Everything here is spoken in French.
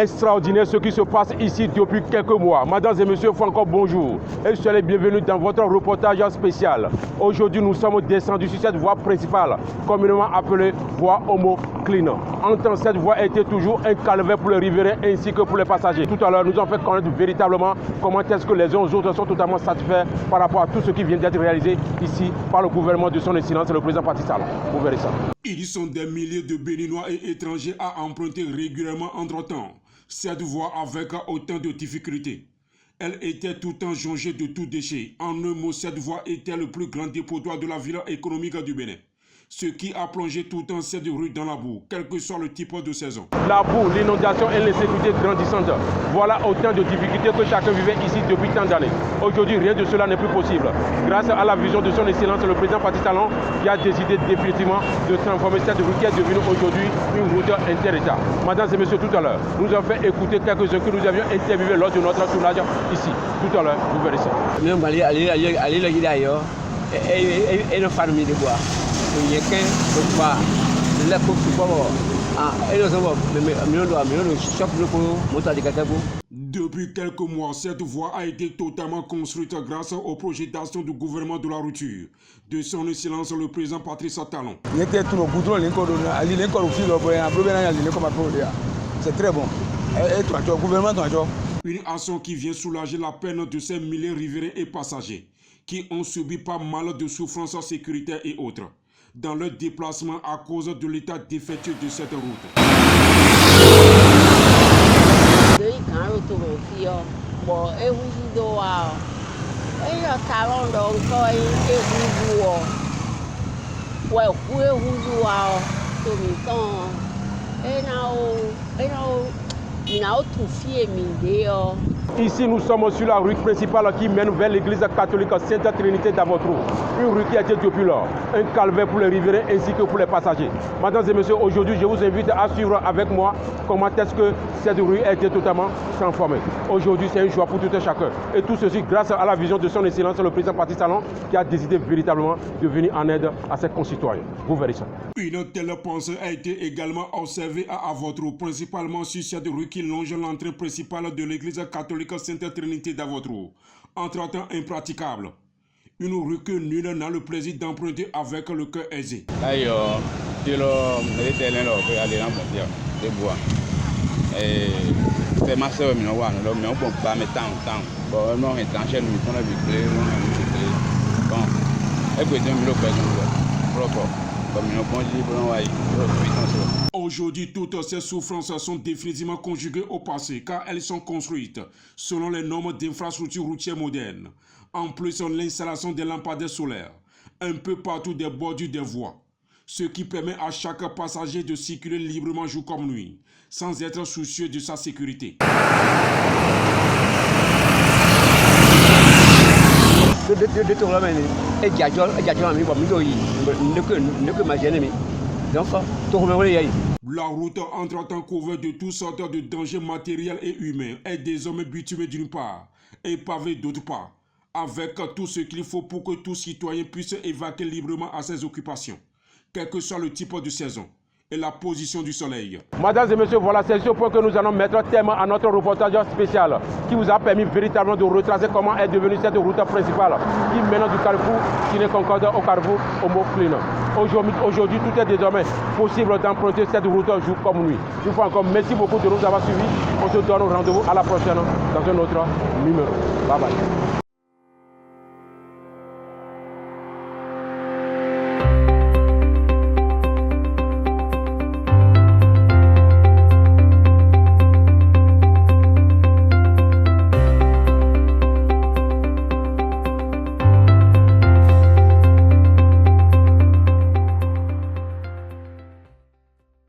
extraordinaire ce qui se passe ici depuis quelques mois. Mesdames et messieurs, encore bonjour et soyez les bienvenus dans votre reportage spécial. Aujourd'hui, nous sommes descendus sur cette voie principale, communément appelée voie Homo Clean. En temps, cette voie était toujours un calvaire pour les riverains ainsi que pour les passagers. Tout à l'heure, nous avons fait connaître véritablement comment est-ce que les uns aux autres sont totalement satisfaits par rapport à tout ce qui vient d'être réalisé ici par le gouvernement de son excellence, le président Patrice Talon. Vous verrez ça. Ils sont des milliers de Béninois et étrangers à emprunter régulièrement entre-temps cette voie avec autant de difficultés. Elle était tout le temps jonchée de tout déchet. En un mot, cette voie était le plus grand dépotoir de la ville économique du Bénin. Ce qui a plongé tout le temps cette rue dans la boue, quel que soit le type de saison. La boue, l'inondation et l'insécurité grandissante. Voilà autant de difficultés que chacun vivait ici depuis tant d'années. Aujourd'hui, rien de cela n'est plus possible. Grâce à la vision de son excellence, le président Patrice Talon, qui a décidé définitivement de transformer cette rue qui est devenue aujourd'hui une route inter-État. Mesdames et messieurs, tout à l'heure, nous avons fait écouter quelques-uns que nous avions interviewés lors de notre tournage ici. Tout à l'heure, vous verrez ça. Depuis quelques mois, cette voie a été totalement construite grâce aux projections du gouvernement de la rupture, de son excellence le président Patrice Talon. C'est très bon. Une action qui vient soulager la peine de ces milliers de riverains et passagers qui ont subi pas mal de souffrances sécuritaires et autres dans leur déplacement à cause de l'état défectueux de cette route. Ici, nous sommes sur la rue principale qui mène vers l'église catholique Sainte Trinité d'Avotrou. Une rue qui a été depuis lors un calvaire pour les riverains ainsi que pour les passagers. Mesdames et messieurs, aujourd'hui, je vous invite à suivre avec moi comment est-ce que cette rue a été totalement transformée. Aujourd'hui, c'est un choix pour tout un chacun. Et tout ceci grâce à la vision de son excellence, le président Patrice Talon, qui a décidé véritablement de venir en aide à ses concitoyens. Vous verrez ça. Une telle pensée a été également observée à Avotrou, principalement sur cette rue qui longe l'entrée principale de l'église catholique Sainte Trinité d'Avotrou, entre-temps impraticable. Une rue que nul n'a le plaisir d'emprunter avec le cœur aisé. C'est ma soeur, mais on peut pas mettre temps. Bon, non, c'est en chaîne, on a vu clé, bon, aujourd'hui, toutes ces souffrances sont définitivement conjuguées au passé car elles sont construites selon les normes d'infrastructures routières modernes. En plus, l'installation des lampadaires solaires un peu partout des bordures des voies, ce qui permet à chaque passager de circuler librement jour comme nuit, sans être soucieux de sa sécurité. La route entre-temps couverte de toutes sortes de dangers matériels et humains est désormais bitumée d'une part et pavée d'autre part, avec tout ce qu'il faut pour que tout citoyen puisse évacuer librement à ses occupations, quel que soit le type de saison et la position du soleil. Mesdames et messieurs, voilà, c'est ce point que nous allons mettre terme à notre reportage spécial qui vous a permis véritablement de retracer comment est devenue cette route principale qui mène du carrefour Guinée Concorde au carrefour Homo Clean. Aujourd'hui, tout est désormais possible d'emprunter cette route jour comme nuit. Une fois encore, merci beaucoup de nous avoir suivis. On se donne rendez-vous à la prochaine dans un autre numéro. Bye bye.